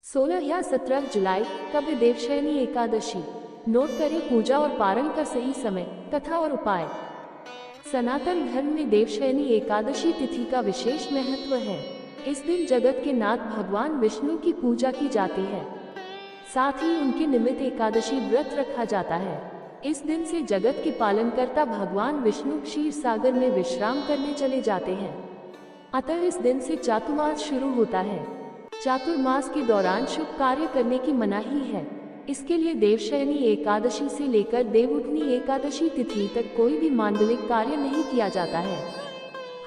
16 या 17 जुलाई कब है देवशयनी एकादशी। नोट करें पूजा और पारण का सही समय, कथा और उपाय। सनातन धर्म में देवशयनी एकादशी तिथि का विशेष महत्व है। इस दिन जगत के नाथ भगवान विष्णु की पूजा की जाती है। साथ ही उनके निमित्त एकादशी व्रत रखा जाता है। इस दिन से जगत के पालनकर्ता भगवान विष्णु क्षीर सागर में विश्राम करने चले जाते हैं। अतः इस दिन से चातुर्मास शुरू होता है। चातुर्मास के दौरान शुभ कार्य करने की मनाही है। इसके लिए देवशयनी एकादशी से लेकर देवउठनी एकादशी तिथि तक कोई भी मांगलिक कार्य नहीं किया जाता है।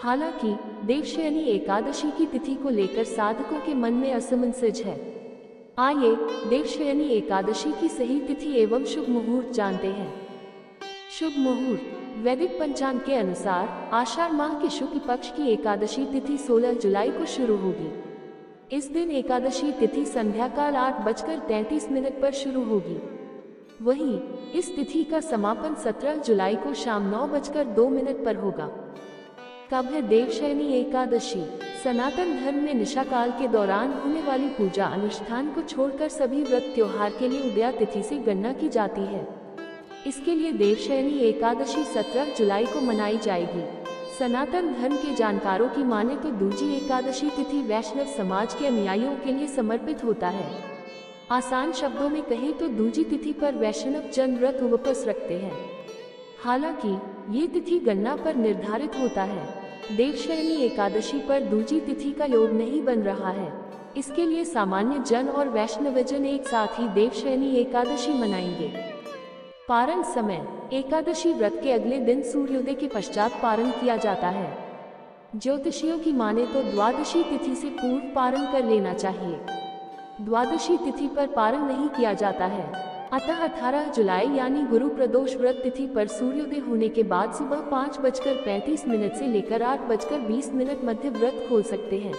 हालांकि देवशयनी एकादशी की तिथि को लेकर साधकों के मन में असमंजस है। आइए देवशयनी एकादशी की सही तिथि एवं शुभ मुहूर्त जानते हैं। शुभ मुहूर्त। वैदिक पंचांग के अनुसार आषाढ़ माह के शुक्ल पक्ष की एकादशी तिथि 16 जुलाई को शुरू होगी। इस दिन एकादशी तिथि संध्याकाल 8:33 पर शुरू होगी। वहीं इस तिथि का समापन 17 जुलाई को शाम 9:02 पर होगा। कब है देवशयनी एकादशी? सनातन धर्म में निशा काल के दौरान होने वाली पूजा अनुष्ठान को छोड़कर सभी व्रत त्योहार के लिए उदया तिथि से गणना की जाती है। इसके लिए देवशयनी एकादशी 17 जुलाई को मनाई जाएगी। सनातन धर्म के जानकारों की माने तो दूजी एकादशी तिथि वैष्णव समाज के अनुयायियों के लिए समर्पित होता है। आसान शब्दों में कहें तो दूजी तिथि पर वैष्णव जन व्रत उपवास रखते हैं। हालांकि ये तिथि गणना पर निर्धारित होता है। देवशयनी एकादशी पर दूजी तिथि का योग नहीं बन रहा है। इसके लिए सामान्य जन और वैष्णवजन एक साथ ही देवशयनी एकादशी मनाएंगे। पारण समय। एकादशी व्रत के अगले दिन सूर्योदय के पश्चात पारण किया जाता है। ज्योतिषियों की माने तो द्वादशी तिथि से पूर्व पारण कर लेना चाहिए। द्वादशी तिथि पर पारण नहीं किया जाता है। अतः 18 जुलाई यानी गुरु प्रदोष व्रत तिथि पर सूर्योदय होने के बाद सुबह 5:35 से लेकर 8:20 मध्य व्रत खोल सकते हैं।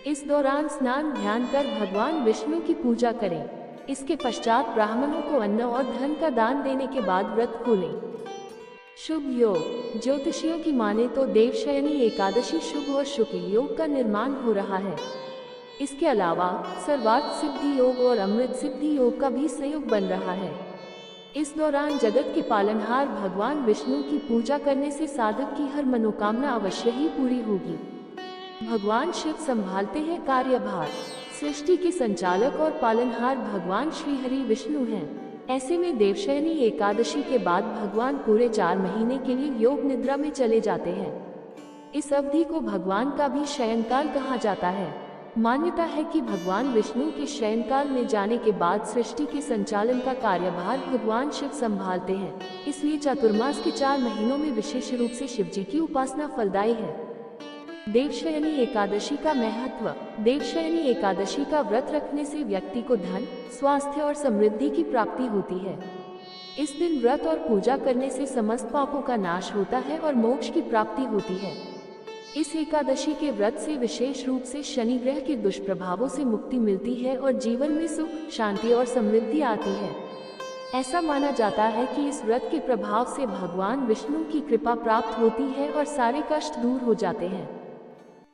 इस दौरान स्नान ध्यान कर भगवान विष्णु की पूजा करें। इसके पश्चात ब्राह्मणों को अन्न और धन का दान देने के बाद व्रत खोलें। शुभ योग। ज्योतिषियों की माने तो देवशयनी एकादशी शुभ और शुक्ल योग का निर्माण हो रहा है। इसके अलावा सर्वार्थ सिद्धि योग और अमृत सिद्धि योग का भी संयोग बन रहा है। इस दौरान जगत के पालनहार भगवान विष्णु की पूजा करने से साधक की हर मनोकामना अवश्य ही पूरी होगी। भगवान शिव संभालते हैं कार्यभार। सृष्टि के संचालक और पालनहार भगवान श्री हरि विष्णु हैं। ऐसे में देवशयनी एकादशी के बाद भगवान पूरे 4 महीने के लिए योग निद्रा में चले जाते हैं। इस अवधि को भगवान का भी शयनकाल कहा जाता है। मान्यता है कि भगवान विष्णु के शयनकाल में जाने के बाद सृष्टि के संचालन का कार्यभार भगवान शिव संभालते हैं। इसलिए चातुर्मास के 4 महीनों में विशेष रूप से शिव जी की उपासना फलदायी है। देवशयनी एकादशी का महत्व। देवशयनी एकादशी का व्रत रखने से व्यक्ति को धन, स्वास्थ्य और समृद्धि की प्राप्ति होती है। इस दिन व्रत और पूजा करने से समस्त पापों का नाश होता है और मोक्ष की प्राप्ति होती है। इस एकादशी के व्रत से विशेष रूप से शनि ग्रह के दुष्प्रभावों से मुक्ति मिलती है और जीवन में सुख, शांति और समृद्धि आती है। ऐसा माना जाता है कि इस व्रत के प्रभाव से भगवान विष्णु की कृपा प्राप्त होती है और सारे कष्ट दूर हो जाते हैं।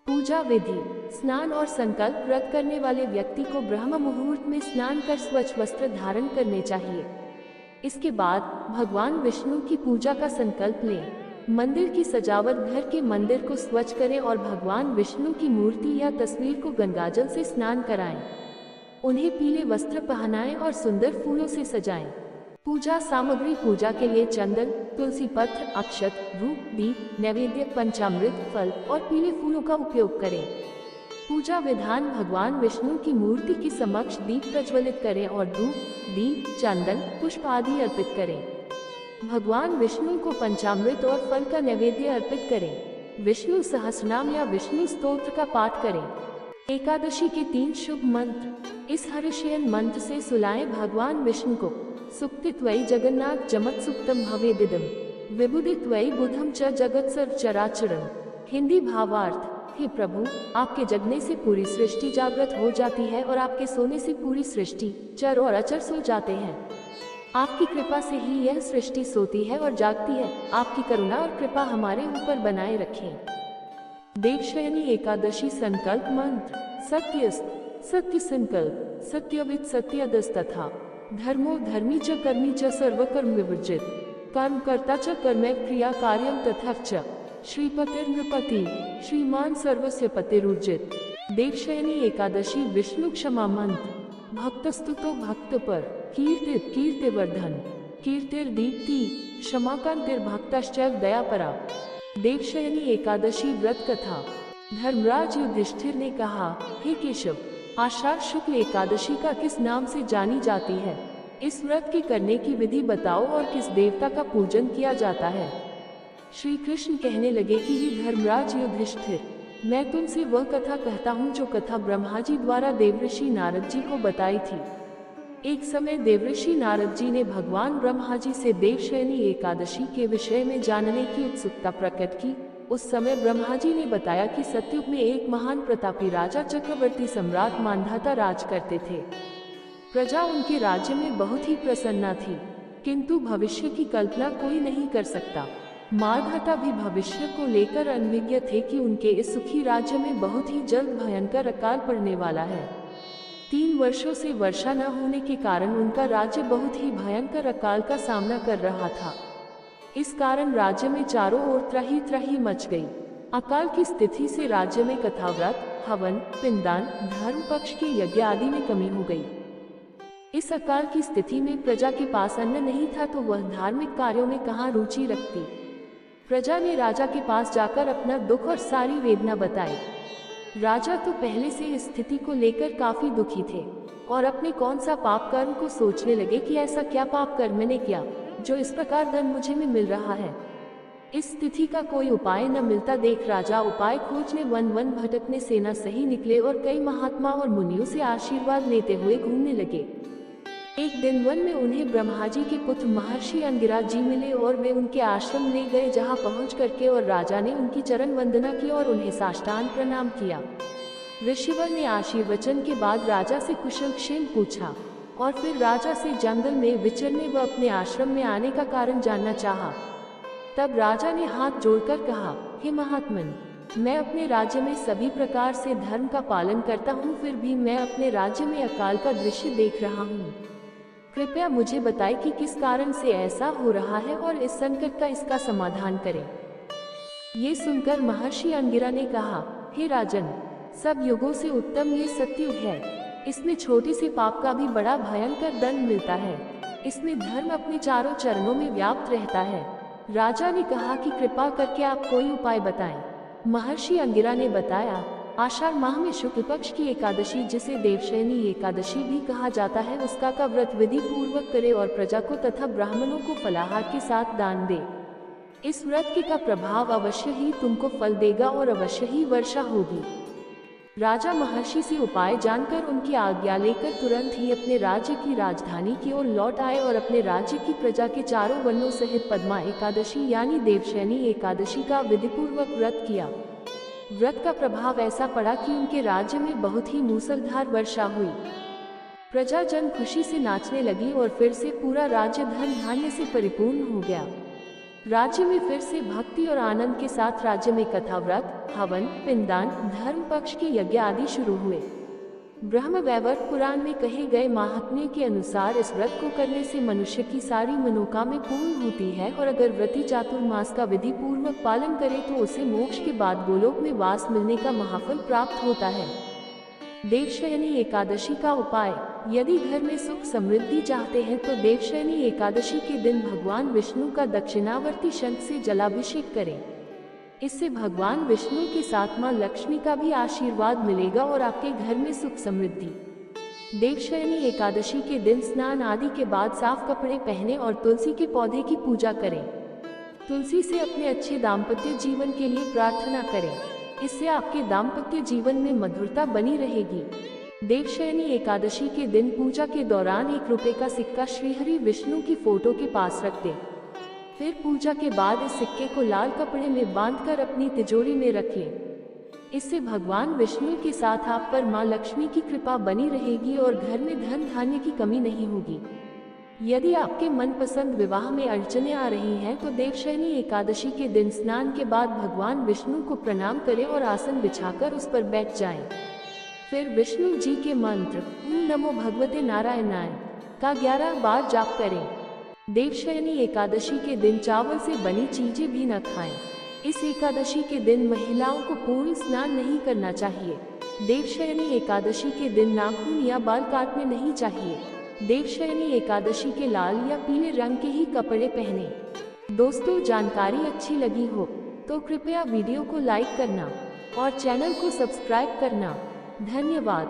पूजा विधि। स्नान और संकल्प व्रत करने वाले व्यक्ति को ब्रह्म मुहूर्त में स्नान कर स्वच्छ वस्त्र धारण करने चाहिए। इसके बाद भगवान विष्णु की पूजा का संकल्प लें। मंदिर की सजावट। घर के मंदिर को स्वच्छ करें और भगवान विष्णु की मूर्ति या तस्वीर को गंगाजल से स्नान कराएं। उन्हें पीले वस्त्र पहनाएं और सुंदर फूलों से सजाएं। पूजा सामग्री। पूजा के लिए चंदन, तुलसी पत्र, अक्षत, धूप, दीप, नैवेद्य, पंचामृत, फल और पीले फूलों का उपयोग करें। पूजा विधान। भगवान विष्णु की मूर्ति के समक्ष दीप प्रज्वलित करें और धूप, दीप, चंदन, पुष्प आदि अर्पित करें। भगवान विष्णु को पंचामृत और फल का नैवेद्य अर्पित करें। विष्णु सहस्रनाम या विष्णु स्तोत्र का पाठ करें। एकादशी के 3 शुभ मंत्र। इस हर्षयन मंत्र से सुलाएं भगवान विष्णु को। सुक्तित्वयि जगन्नाथ जमत सुक्तम भवेदिदम विबुदित्वयि बुधम च जगत सर्व चराचरम। हिंदी भावार्थ। हे प्रभु, आपके जगने से पूरी सृष्टि जागृत हो जाती है और आपके सोने से पूरी सृष्टि, चर और अचर सो जाते हैं। आपकी कृपा से ही यह सृष्टि सोती है और जागती है। आपकी करुणा और कृपा हमारे ऊपर बनाए रखें। देवशयनी एकादशी संकल्प मंत्र। सत्यस्त सत्य संकल्प, सत्यविद सत्यदस्तथा, धर्मो धर्मी च कर्मी च सर्वकर्म विवर्जित, कर्म कर्ता च कर्मैव क्रिया कार्यम तथा च, श्रीपतिर्नृपति, श्रीमान सर्वस्य पतिरुर्जित। देवशयनी एकादशी विष्णु क्षमा मंत्र। भक्तस्तुतो भक्त पर, कीर्तित कीर्तिवर्धन, कीर्तिर्दीप्ति, क्षमाकांतिर्भक्तश्चैव दयापरा। देवशयनी एकादशी व्रत कथा। धर्मराज युधिष्ठिर ने कहा, हे केशव, आषाढ़ शुक्ल एकादशी का किस नाम से जानी जाती है? इस व्रत की करने की विधि बताओ और किस देवता का पूजन किया जाता है? श्री कृष्ण कहने लगे कि हे धर्मराज युधिष्ठिर, मैं तुमसे वह कथा कहता हूँ जो कथा ब्रह्मा जी द्वारा देवऋषि नारद जी को बताई थी। एक समय देवऋषि नारद जी ने भगवान ब्रह्मा जी से देवशयनी एकादशी के विषय में जानने की उत्सुकता प्रकट की। उस समय ब्रह्मा जी ने बताया कि सतयुग में एक महान प्रतापी राजा चक्रवर्ती सम्राट मांधाता राज करते थे। प्रजा उनके राज्य में बहुत ही प्रसन्ना थी, किंतु भविष्य की कल्पना कोई नहीं कर सकता। मांधाता भी भविष्य को लेकर अनभिज्ञ थे कि उनके इस सुखी राज्य में बहुत ही जल्द भयंकर अकाल पड़ने वाला है। 3 वर्षों से वर्षा न होने के कारण उनका राज्य बहुत ही भयंकर अकाल का सामना कर रहा था। इस कारण राज्य में चारों ओर त्राही त्राही मच गई। अकाल की स्थिति से राज्य में कथाव्रत, हवन, पिंडदान, धर्म पक्ष के यज्ञ आदि में कमी हो गई। इस अकाल की स्थिति में प्रजा के पास अन्न नहीं था तो वह धार्मिक कार्यों में कहाँ रुचि रखती। प्रजा ने राजा के पास जाकर अपना दुख और सारी वेदना बताई। राजा तो पहले से इस स्थिति को लेकर काफी दुखी थे और अपने कौन सा पाप कर्म को सोचने लगे कि ऐसा क्या पाप कर्म मैंने किया जो इस प्रकार धन मुझे में मिल रहा है। इस स्थिति का कोई उपाय न मिलता देख राजा उपाय खोजने वन वन भटकने सेना सही निकले और कई महात्मा और मुनियों से आशीर्वाद लेते हुए घूमने लगे। एक दिन वन में उन्हें ब्रह्मा जी के पुत्र महर्षि अंगिरा जी मिले और वे उनके आश्रम ले गए, जहाँ पहुँच करके और राजा ने उनकी चरण वंदना की और उन्हें साष्टांग प्रणाम किया। ऋषिवर ने आशीर्वचन के बाद राजा से कुशल क्षेम पूछा और फिर राजा से जंगल में विचरने व अपने आश्रम में आने का कारण जानना चाहा। तब राजा ने हाथ जोड़कर कहा, हे महात्मन, मैं अपने राज्य में सभी प्रकार से धर्म का पालन करता हूँ, फिर भी मैं अपने राज्य में अकाल का दृश्य देख रहा हूँ। कृपया मुझे बताएं कि किस कारण से ऐसा हो रहा है और इस संकट का इसका समाधान करें। ये सुनकर महर्षि अंगिरा ने कहा, हे राजन, सब युगों से उत्तम ये सतयुग है। इसमें छोटे से पाप का भी बड़ा भयंकर दंड मिलता है। इसमें धर्म अपने चारों चरणों में व्याप्त रहता है। राजा ने कहा कि कृपा करके आप कोई उपाय बताएं। महर्षि अंगिरा ने बताया, आषाढ़ माह में शुक्ल पक्ष की एकादशी, जिसे देवशयनी एकादशी भी कहा जाता है, उसका का व्रत विधि पूर्वक करे और प्रजा को तथा ब्राह्मणों को फलाहार के साथ दान दे। इस व्रत के का प्रभाव अवश्य ही तुमको फल देगा और अवश्य ही वर्षा होगी। राजा महर्षि से उपाय जानकर उनकी आज्ञा लेकर तुरंत ही अपने राज्य की राजधानी की ओर लौट आए और अपने राज्य की प्रजा के चारों वर्णों सहित पद्मा एकादशी यानी देवशयनी एकादशी का विधिपूर्वक व्रत किया। व्रत का प्रभाव ऐसा पड़ा कि उनके राज्य में बहुत ही मूसलधार वर्षा हुई। प्रजाजन खुशी से नाचने लगी और फिर से पूरा राज्य धन धान्य से परिपूर्ण हो गया। राज्य में फिर से भक्ति और आनंद के साथ राज्य में कथा, व्रत, हवन, पिंडदान, धर्म पक्ष के यज्ञ आदि शुरू हुए। ब्रह्म वैवर्त पुराण में कहे गए महात्म्य के अनुसार इस व्रत को करने से मनुष्य की सारी मनोकामनाएं पूर्ण होती है और अगर व्रती चातुर्मास का विधि पूर्वक पालन करे तो उसे मोक्ष के बाद गोलोक में वास मिलने का महाफल प्राप्त होता है। देवशयनी एकादशी का उपाय। यदि घर में सुख समृद्धि चाहते हैं तो देवशयनी एकादशी के दिन भगवान विष्णु का दक्षिणावर्ती शंख से जलाभिषेक करें। इससे भगवान विष्णु के साथ मां लक्ष्मी का भी आशीर्वाद मिलेगा और आपके घर में सुख समृद्धि। देवशयनी एकादशी के दिन स्नान आदि के बाद साफ कपड़े पहने और तुलसी के पौधे की पूजा करें। तुलसी से अपने अच्छे दाम्पत्य जीवन के लिए प्रार्थना करें, इससे आपके दाम्पत्य जीवन में मधुरता बनी रहेगी। देवशयनी एकादशी के दिन पूजा के दौरान 1 रुपए का सिक्का श्रीहरि विष्णु की फोटो के पास रख दें। फिर पूजा के बाद इस सिक्के को लाल कपड़े में बांधकर अपनी तिजोरी में रख लें। इससे भगवान विष्णु के साथ आप पर मां लक्ष्मी की कृपा बनी रहेगी और घर में धन धान्य की कमी नहीं होगी। यदि आपके मनपसंद विवाह में अड़चने आ रही हैं तो देवशयनी एकादशी के दिन स्नान के बाद भगवान विष्णु को प्रणाम करें और आसन बिछाकर उस पर बैठ जाएं। फिर विष्णु जी के मंत्र ओम नमो भगवते नारायणाय का 11 बार जाप करें। देवशयनी एकादशी के दिन चावल से बनी चीजें भी न खाएं। इस एकादशी के दिन महिलाओं को पूर्ण स्नान नहीं करना चाहिए। देवशयनी एकादशी के दिन नाखून या बाल काटने नहीं चाहिए। देवशयनी एकादशी के लाल या पीले रंग के ही कपड़े पहने। दोस्तों, जानकारी अच्छी लगी हो तो कृपया वीडियो को लाइक करना और चैनल को सब्सक्राइब करना। धन्यवाद।